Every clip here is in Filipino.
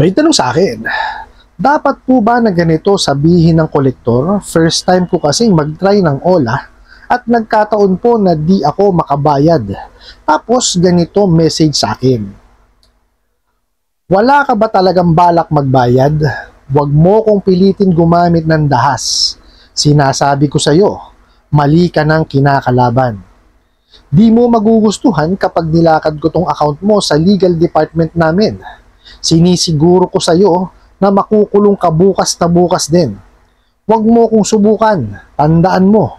May tanong sa akin, dapat po ba na ganito sabihin ng kolektor? First time ko kasing mag-try ng OLA at nagkataon po na di ako makabayad. Tapos ganito message sa akin. Wala ka ba talagang balak magbayad? Huwag mo kong pilitin gumamit ng dahas. Sinasabi ko sa'yo, mali ka ng kinakalaban. Di mo magugustuhan kapag nilakad ko tong account mo sa legal department namin. Sinisiguro ko sa'yo na makukulong ka bukas na bukas din. Huwag mo kong subukan. Tandaan mo.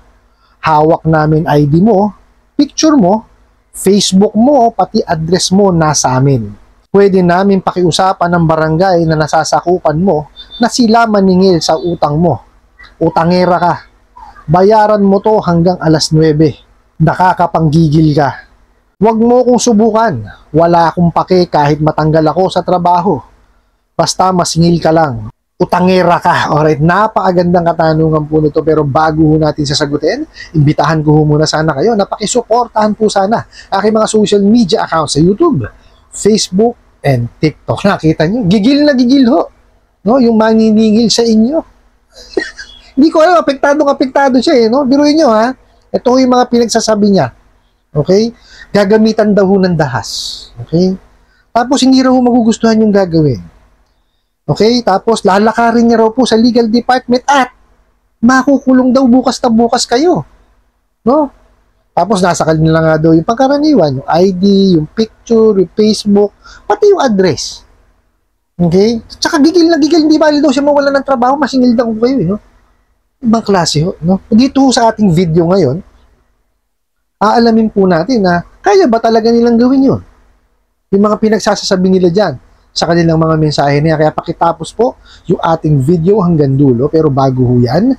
Hawak namin ID mo, picture mo, Facebook mo, pati address mo nasa amin. Pwede namin pakiusapan ng barangay na nasasakupan mo na sila maningil sa utang mo. Utangera ka. Bayaran mo to hanggang alas 9. Nakakapanggigil ka. Huwag mo kong subukan. Wala akong pake kahit matanggal ako sa trabaho. Basta masingil ka lang. Utangera ka. Alright, napakagandang katanungan po nito, pero bago ho natin sasagutin, imbitahan ko ho muna sana kayo na pakisuportahan po sana aking mga social media accounts sa YouTube, Facebook, and TikTok. Nakita nyo? Gigil na gigil ho. No? Yung maniningil sa inyo. Hindi ko alam, apektado siya eh. No? Biruin nyo ha. Ito yung mga pinagsasabi niya. Okay? Gagamitan daw ho ng dahas. Okay? Tapos hindi raw magugustuhan yung gagawin. Okay? Tapos lalakarin niya raw po sa legal department at makukulong daw bukas na bukas kayo. No? Tapos nasa kanila nga daw yung pangkaraniwan, yung ID, yung picture, yung Facebook, pati yung address. Okay? Tsaka gigil na gigil, hindi bali daw siya mawala ng trabaho, masingil daw kayo eh. No? Ibang klase ho. No? Dito sa ating video ngayon, aalamin po natin na kaya ba talaga nilang gawin yun? Yung mga pinagsasasabi nila dyan sa kanilang mga mensahe niya. Kaya pakitapos po yung ating video hanggang dulo. Pero bago ho yan,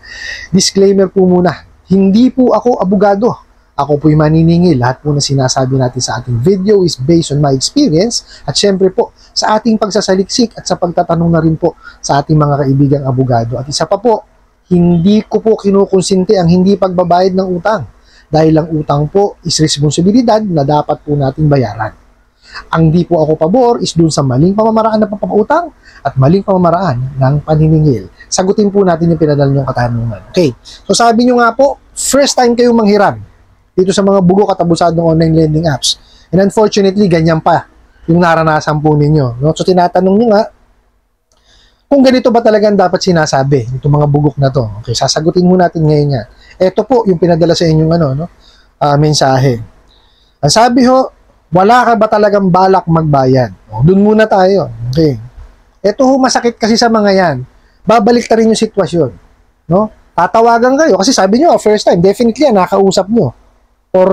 disclaimer po muna. Hindi po ako abogado. Ako po yung maniningil. Lahat po na sinasabi natin sa ating video is based on my experience. At syempre po, sa ating pagsasaliksik at sa pagtatanong na rin po sa ating mga kaibigang abogado. At isa pa po, hindi ko po kinukonsinti ang hindi pagbabayad ng utang. Dahil ang utang po is responsibilidad na dapat po nating bayaran. Ang di po ako pabor is dun sa maling pamamaraan ng papautang at maling pamamaraan ng paniningil. Sagutin po natin yung pinadala niyong katanungan. Okay, so sabi niyo nga po, first time kayong manghiram dito sa mga bugok at abusadong online lending apps. And unfortunately, ganyan pa yung naranasan po ninyo. No? So tinatanong niyo nga, kung ganito ba talagang dapat sinasabi, itong mga bugok na to. Okay, sasagutin mo natin ngayon yan. Ito po yung pinadala sa inyong mensahe. Ang sabi ho, wala ka ba talagang balak magbayad? Doon muna tayo. Okay. Ito ho, masakit kasi sa mga yan. Babalik ta rin yung sitwasyon. No? Tatawagan kayo. Kasi sabi nyo, first time, definitely yan, nakausap nyo. Or,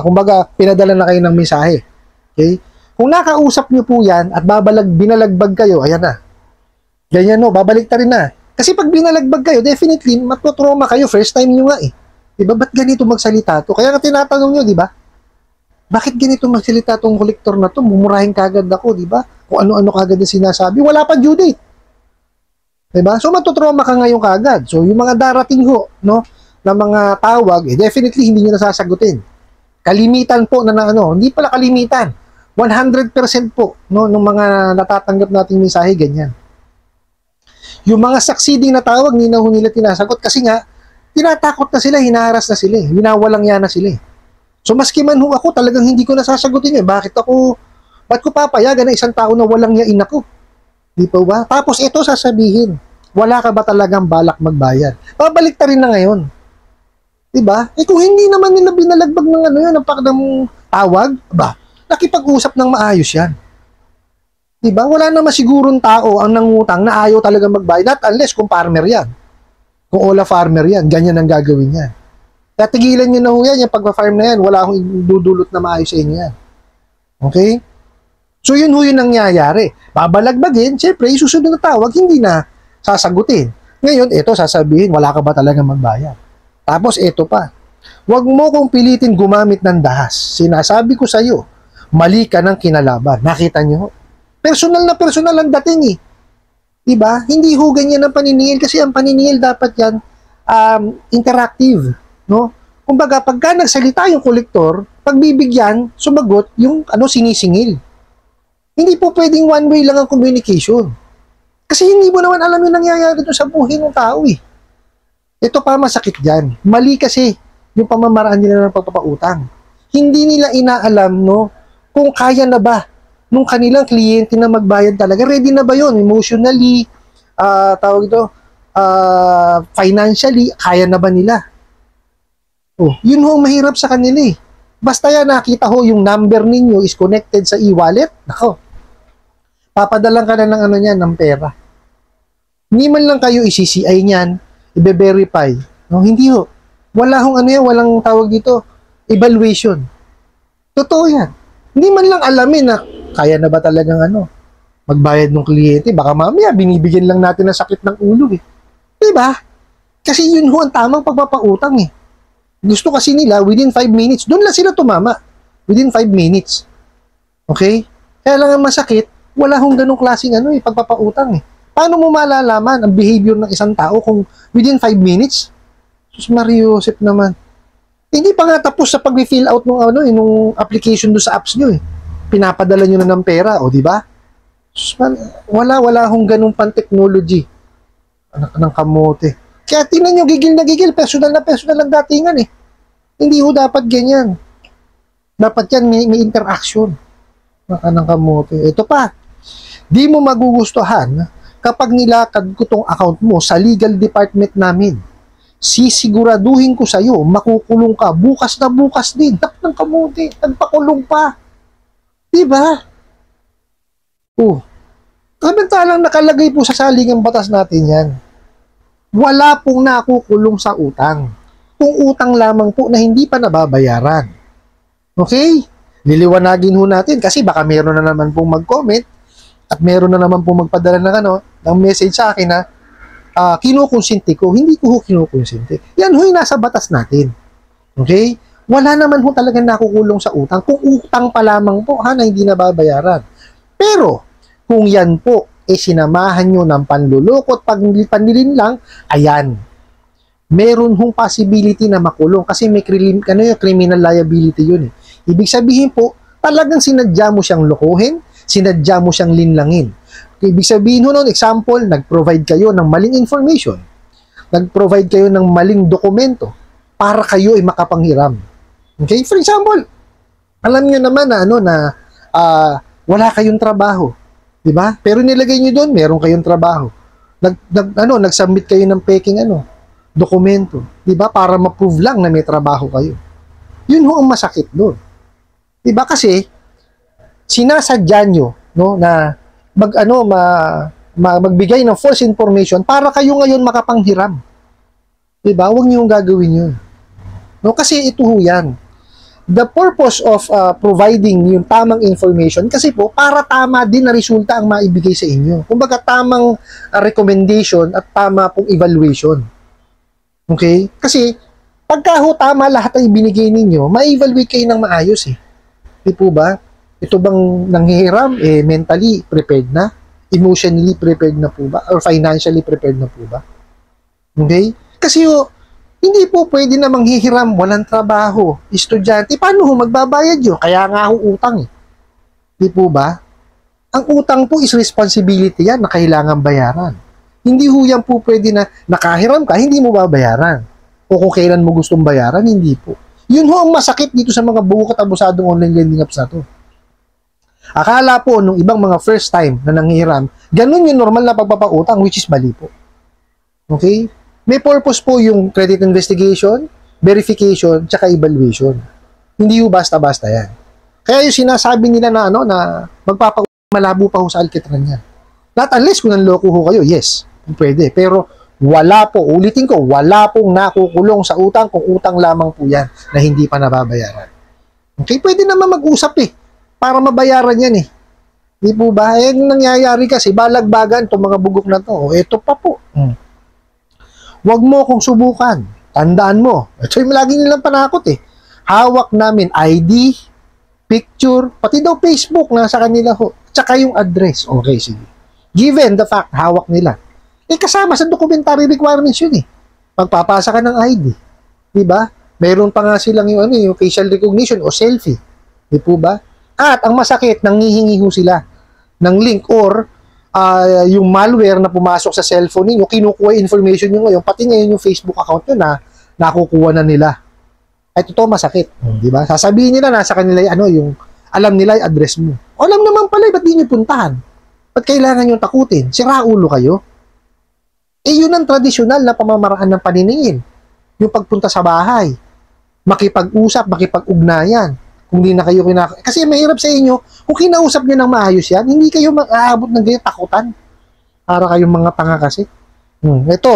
kumbaga, pinadala na kayo ng mensahe. Okay? Kung nakausap nyo po yan at binalagbag kayo, ayan na. Ganyan no, babalik ta rin na. Kasi pag binalagbag kayo, definitely, matutroma kayo. First time nyo nga eh. Diba? Ba't ganito magsalita to? Kaya nga tinatanong nyo, diba? Bakit ganito magsalita tong kolektor na to? Mumurahin kagad ako, diba? Kung ano-ano kagad na sinasabi. Wala pa due date. Diba? So, matutroma ka ngayon kagad. So, yung mga darating ho, no? Na mga tawag, definitely hindi nyo nasasagutin. Kalimitan po hindi pala kalimitan. 100% po, no? Nung mga natatanggap nating mensahe, ganyan. Yung mga succeeding na tawag, hindi na nila tinasagot kasi nga, tinatakot na sila, hinaharas na sila, winawalang yan na sila. So, maski man ho ako, talagang hindi ko nasasagutin yun. Ba't ko papayagan na isang tao na walang yain ako? Di pa ba? Tapos ito sasabihin, wala ka ba talagang balak magbayad? Babalik ta rin na ngayon. Diba? Kung hindi naman nila binalagbag ng ng tawag, nakipag-usap ng maayos yan. Diba? Wala naman sigurong tao ang nangutang na ayaw talaga magbayad. Not unless kung farmer yan. Kung Ola farmer yan, ganyan ang gagawin yan. Kaya tigilan nyo na ho yan, yung pagpa-farm na yan, wala akong idudulot na maayos sa inyo yan. Okay? So yun ho yung nangyayari. Babalagbagin, syempre, isusunod na tawag, hindi na sasagutin. Ngayon, ito sasabihin, wala ka ba talaga magbayad? Tapos ito pa, huwag mo kong pilitin gumamit ng dahas. Sinasabi ko sa'yo, mali ka ng kinalaban. Nakita nyo? Personal na personal ang dating eh. Diba? Hindi ho ganyan ang paniningil kasi ang paniningil dapat yan interactive. No? Kumbaga, pagka nagsalita yung kolektor, pagbibigyan, sumagot yung sinisingil. Hindi po pwedeng one way lang ang communication. Kasi hindi mo naman alam yung nangyayari doon sa buhay ng tao eh. Ito pa masakit dyan. Mali kasi yung pamamaraan nila ng pagpapautang. Hindi nila inaalam, no, kung kaya na ba nung kanilang kliyente na magbayad talaga. Ready na ba yun? Emotionally, tawag ito, financially, kaya na ba nila? Oh, yun ho mahirap sa kanila eh. Basta yan nakita ho yung number ninyo is connected sa e-wallet, nako, papadalang ka na ng ano niyan, ng pera. Hindi man lang kayo i-CCI niyan, i-verify. No, hindi ho. Wala hong ano yan, walang tawag dito, evaluation. Totoo yan. Hindi man lang alamin na kaya na ba talagang ano, magbayad ng kliyente. Baka mamaya binibigyan lang natin ng sakit ng ulo eh. Diba? Kasi yun ho ang tamang pagpapautang eh. Gusto kasi nila within 5 minutes. Doon lang sila tumama. Within 5 minutes. Okay? Kaya lang ang masakit, wala hong ganong klaseng ano eh, pagpapautang eh. Paano mo malalaman ang behavior ng isang tao kung within 5 minutes? Sus Mario Joseph naman. Hindi pa nga tapos sa pag-fill out ng ano eh, nung application do sa apps nyo eh. Pinapadala nyo na ng pera, o di ba? Wala hong ganung pan-technology. Anak ng kamote. Kaya tingnan nyo, gigil na gigil, personal na ang datingan eh. Hindi ho dapat ganyan. Dapat yan, may interaction. Anak ng kamote. Ito pa, di mo magugustuhan kapag nilakad ko tong account mo sa legal department namin. Sisiguraduhin ko sa'yo, makukulong ka, bukas na bukas din. Anak ng kamote, nagpakulong pa. Diba? Oh, samantalang nakalagay po sa saligang batas natin yan. Wala pong nakukulong sa utang. Kung utang lamang po na hindi pa nababayaran. Okay? Liliwanagin ho natin kasi baka meron na naman pong mag-comment at meron na naman pong magpadala ng ano, ng message sa akin na kinukonsinti ko. Hindi ko ho kinukonsinti. Yan ho yung nasa batas natin. Okay? Wala naman ho talagang nakukulong sa utang. Kung utang pa lamang po, na hindi nababayaran. Pero, kung yan po, sinamahan nyo ng panlulukot, panlilin lang, ayan. Meron hong possibility na makulong kasi may criminal liability yun eh. Ibig sabihin po, talagang sinadya mo siyang lokohin, sinadya mo siyang linlangin. Ibig sabihin ho nun, example, nag-provide kayo ng maling information, nag-provide kayo ng maling dokumento para kayo ay makapanghiram. Okay? For example, alam nyo naman na, wala kayong trabaho. Diba? Pero nilagay nyo doon, meron kayong trabaho. Nag-submit kayo ng peking dokumento. Diba? Para ma-prove lang na may trabaho kayo. Yun ho ang masakit doon. Diba? Kasi, sinasadya nyo, no, na magbigay ng false information para kayo ngayon makapanghiram. Diba? Huwag nyo yung gagawin yun. No, kasi ito ho yan. The purpose of providing yung tamang information kasi po para tama din na resulta ang maibigay sa inyo. Kumbaga tamang recommendation at tama pong evaluation. Okay? Kasi pagka ho tama lahat ang ibinigay ninyo, ma-evaluate kayo ng maayos eh. Di po ba? Ito bang nanghihiram mentally prepared na? Emotionally prepared na po ba? Or financially prepared na po ba? Okay? Kasi hindi po pwede na manghihiram, walang trabaho, estudyante. Paano ho magbabayad yun? Kaya nga ho utang eh. Di po ba? Ang utang po is responsibility yan na kailangan bayaran. Hindi ho yan po pwede na nakahiram ka, hindi mo babayaran. O kung kailan mo gustong bayaran, hindi po. Yun ho ang masakit dito sa mga buo at abusadong online lending apps na to. Akala po nung ibang mga first time na nanghihiram, ganun yung normal na pagpapautang, which is mali po. Okay? May purpose po yung credit investigation, verification, tsaka evaluation. Hindi ho basta-basta yan. Kaya yung sinasabi nila na na malabo pa ho sa alkitran yan. Not unless kung nanloko ho kayo, yes, pwede. Pero wala po, ulitin ko, wala pong nakukulong sa utang kung utang lamang po yan na hindi pa nababayaran. Okay, pwede naman mag-usap eh, para mabayaran yan eh. Di po ba? Nangyayari kasi, balagbagan itong mga bugok na to. Ito pa po. Huwag mo kung subukan. Tandaan mo. Ito yung lagi nilang panakot eh. Hawak namin ID, picture, pati daw Facebook nasa kanila ho. Tsaka yung address. Okay, sige. Given the fact, hawak nila. Kasama sa documentary requirements yun eh. Pagpapasa ka ng ID. Diba? Meron pa nga silang yung facial recognition o selfie. Di po ba? At ang masakit, nanghihingi ho sila ng link or yung malware na pumasok sa cellphone niyo, kinukuha information niyo ngayon, pati ngayon yung Facebook account niyo na nakukuha na nila. Ay, totoo, masakit. Di ba? Sasabihin nila, nasa kanila yung alam nila yung address mo. O, alam naman pala, ba't di nyo puntahan? Ba't kailangan nyo takutin? Sira ulo kayo? Eh, yun ang tradisyonal na pamamaraan ng paniningil. Yung pagpunta sa bahay. Makipag-usap, makipag-ugnayan. Kung di na kayo kasi mahirap sa inyo, kung kinausap nyo ng maayos yan, hindi kayo mag-aabot ng ganyan takutan. Para kayong mga tanga kasi. Ito.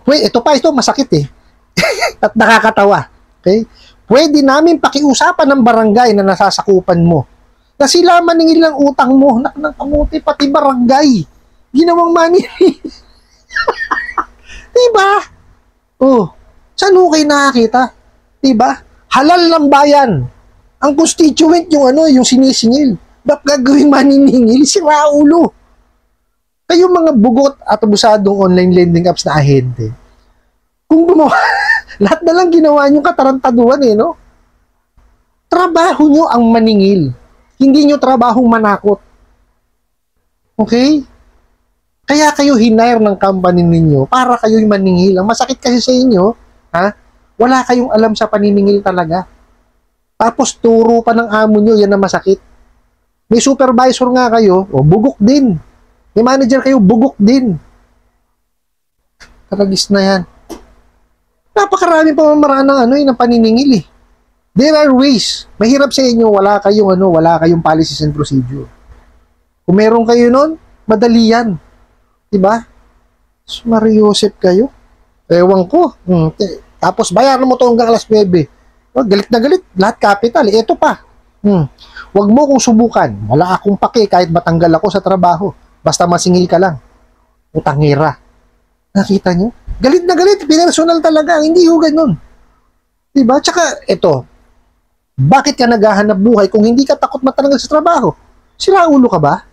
Wait, ito masakit eh. At nakakatawa. Okay? Pwede namin pakiusapan ng barangay na nasasakupan mo. Na sila maningil ng utang mo. Nak kamuti, pati barangay. Ginawang maningil. Diba? Oh, saan ho kayo nakakita? Diba? Halal ng bayan. Ang constituent yung sinisingil. Ba't gagawin maniningil? Sira ulo. Kayo mga bugot at abusadong online lending apps na ahente. Kung gumawa, lahat na lang ginawa nyo katarantaduan no? Trabaho nyo ang maningil. Hindi nyo trabahong manakot. Okay? Kaya kayo hinire ng company ninyo para kayo'y maningil. Ang masakit kasi sa inyo, wala kayong alam sa paniningil talaga. Tapos turo pa ng amo nyo, yan ang masakit. May supervisor nga kayo, bugok din. May manager kayo, bugok din. Karagis na yan. Napakarami pa mamaraan ng paniningil eh. There are ways. Mahirap sa inyo, wala kayong policies and procedure. Kung meron kayo nun, madali yan. Diba? Mariosep kayo. Ewan ko. Tapos bayaran mo to hanggang alas 9. Galit na galit. Lahat capital. Ito pa. Huwag mo kong subukan. Wala akong pake kahit matanggal ako sa trabaho. Basta masingil ka lang. Utangira. Nakita nyo? Galit na galit. Personal talaga. Hindi ho ganun. Diba? Tsaka, ito. Bakit ka naghahanap buhay kung hindi ka takot matanggal sa trabaho? Sira ulo ka ba?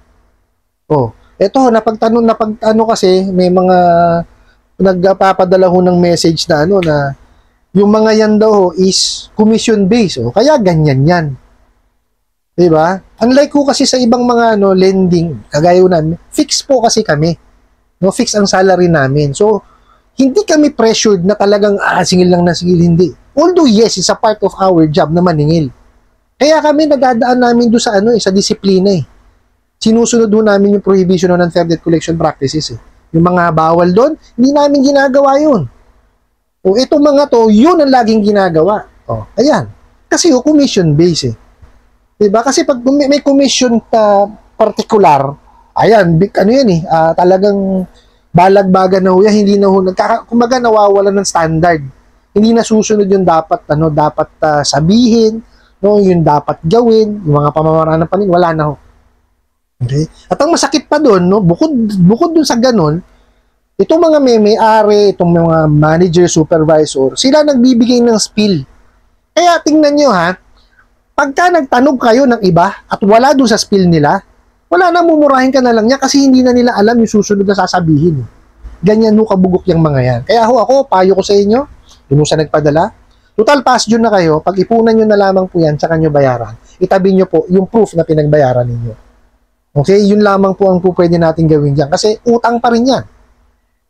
Eto, napagtanong kasi, may mga nagpapadala ho ng message na na yung mga yan daw is commission based. Kaya ganyan yan. Diba? Unlike ko kasi sa ibang mga lending, kagaya namin, fix po kasi kami. Fix ang salary namin. So, hindi kami pressured na talagang singil lang na singil, hindi. Although yes, it's a part of our job na maningil. Kaya kami nagadaan namin doon sa disiplina eh. Sinusunod ho namin yung prohibition ng unfair debt collection practices eh. Yung mga bawal doon, hindi namin ginagawa yun. Itong mga to, yun ang laging ginagawa. Ayan. Kasi commission based eh. Diba? Kasi pag may commission particular, ayan, yan eh, talagang balagbagan na ho yan, hindi na ho, kumaga nawawalan ng standard. Hindi na susunod yung dapat sabihin, yung dapat gawin, yung mga pamamaraan ng panin, wala na ho. Okay? At ang masakit pa doon, bukod doon sa ganun, itong mga may-ari, itong mga manager, supervisor, sila nagbibigay ng spill. Kaya tingnan nyo pagka nagtanong kayo ng iba at wala doon sa spill nila, wala na, mumurahin ka na lang niya kasi hindi na nila alam yung susunod na sasabihin. Ganyan ho kabugok yung mga yan. Kaya ako, payo ko sa inyo, yung sa nagpadala, total past due na kayo, pag ipunan nyo na lamang po yan, tsaka nyo bayaran. Itabi nyo po yung proof na pinagbayaran ninyo. Okay, yun lamang po ang pwede natin gawin dyan. Kasi utang pa rin yan.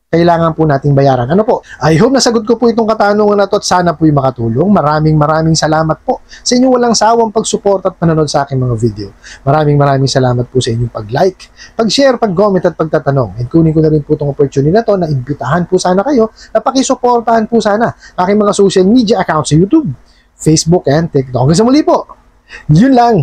Kailangan po nating bayaran. Ano po? I hope nasagot ko po itong katanungan na to at sana po'y makatulong. Maraming salamat po sa inyong walang sawang pag-support at panonood sa aking mga video. Maraming salamat po sa inyong pag-like, pag-share, pag-comment at pagtatanong. And kunin ko na rin po itong opportunity na to na imbitahan po sana kayo na pakisuportahan po sana aking mga social media accounts sa YouTube, Facebook, and TikTok. Hanggang sa muli po. Yun lang.